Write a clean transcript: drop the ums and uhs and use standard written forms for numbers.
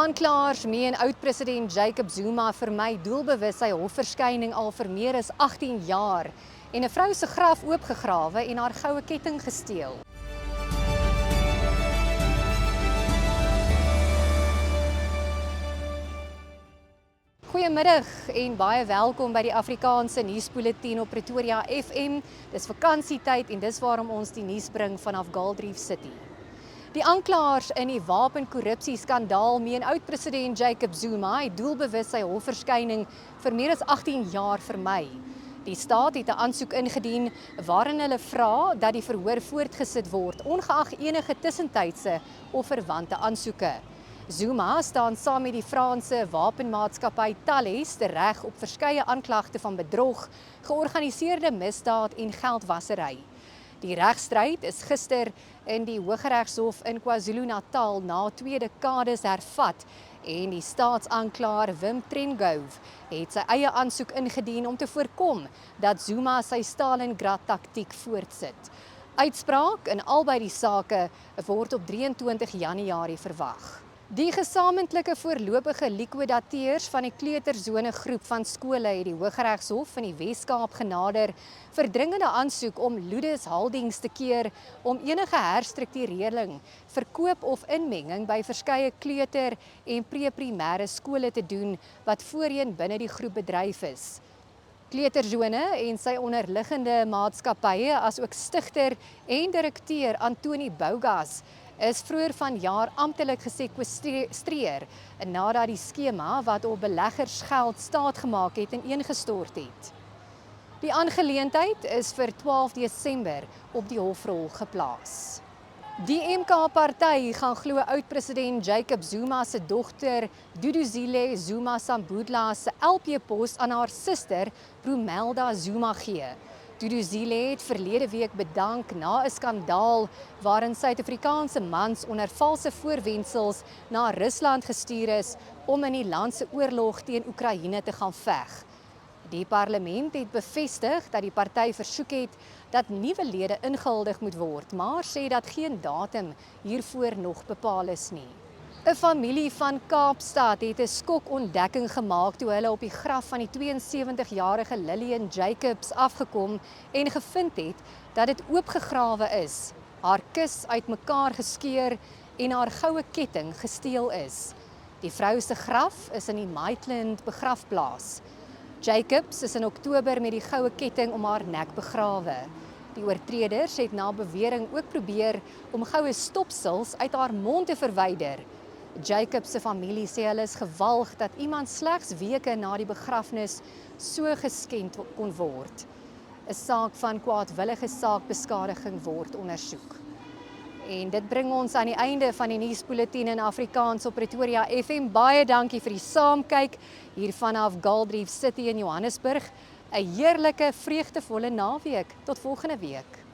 Aanklaers meen oud-president Jacob Zuma vermy doelbewus sy hofverskyning al vir meer as 18 jaar en 'n vrou se graf oopgegrawe en haar goue ketting gesteel. Goeiemiddag en baie welkom by die Afrikaanse nuusbulletin op Pretoria FM. Dis vakansietyd en dis waarom ons die nuus bring vanaf Galdrief City. Die aanklaers in die wapenkorrupsieskandaal meen oud-president Jacob Zuma het doelbewus sy hofverskyning vir meer as 18 jaar vermy. Die staat het 'n aansoek ingedien waarin hulle vra dat die verhoor voortgesit word, ongeag enige tussentydse of verwante aansoeke. Zuma staan saam met die Franse wapenmaatskappy Thales reg op verskeie aanklagte van bedrog, georganiseerde misdaad en geldwasery. Die regstryd is gister in die Hooggeregshof in KwaZulu-Natal na 2 dekades hervat en die staatsaanklaer Wim Trengove het sy eie aansoek ingedien om te voorkom dat Zuma sy Stalingrad-taktiek voortsit. Uitspraak in albei die sake word op 23 Januarie verwag. Die gesamentlike voorlopige likwidateurs van die kleuterzone groep van skole het die Hooggeregshof in die Wes-Kaap genader vir dringende aansoek om Ludus Holdings te keer om enige herstrukturering, verkoop of inmenging by verskeie kleuter- en pre-primêre skole te doen wat voorheen binne die groep bedryf is. Kleuterzone en sy onderliggende maatskappye asook stigter en direkteur Antoni Bougas is vroeër vanjaar amptelik gesekwestreer nadat die skema wat op beleggers geld staatgemaak het ineengestort het. Die aangeleentheid is vir 12 Desember op die hofrol geplaas. Die MK-party gaan glo oud-president Jacob Zuma se dogter Duduzile Zuma Sambudla se LP-pos aan haar suster Brumelda Zuma gee. Duduzile het verlede week bedank na 'n skandaal waarin Suid-Afrikaanse mans onder valse voorwendsels na Rusland gestuur is om in die land se oorlog teen Oekraïne te gaan veg. Die parlement het bevestig dat die party versoek het dat nuwe lede ingehuldig moet word, maar sê dat geen datum hiervoor nog bepaal is nie. 'n Familie van Kaapstad het 'n skokontdekking gemaak toe hulle op die graf van die 72-jarige Lillian Jacobs afgekom en gevind het dat dit oopgegrawe is, haar kus uitmekaar geskeur en haar goue ketting gesteel is. Die vrou se graf is in die Maitland begrafplaas. Jacobs is in Oktober met die goue ketting om haar nek begrawe. Die oortreders het na bewering ook probeer om goue stopsels uit haar mond te verwyder. Jacobs se familie sê hulle is gewalg dat iemand slegs weke na die begrafnis so geskend kon word. 'n Saak van kwaadwillige saakbeskadiging word ondersoek. En dit bring ons aan die einde van die nuusbulletin in Afrikaans op Pretoria FM. Baie dankie vir die saamkyk hier vanaf Galdrief City in Johannesburg. 'n heerlike, vreugdevolle naweek. Tot volgende week.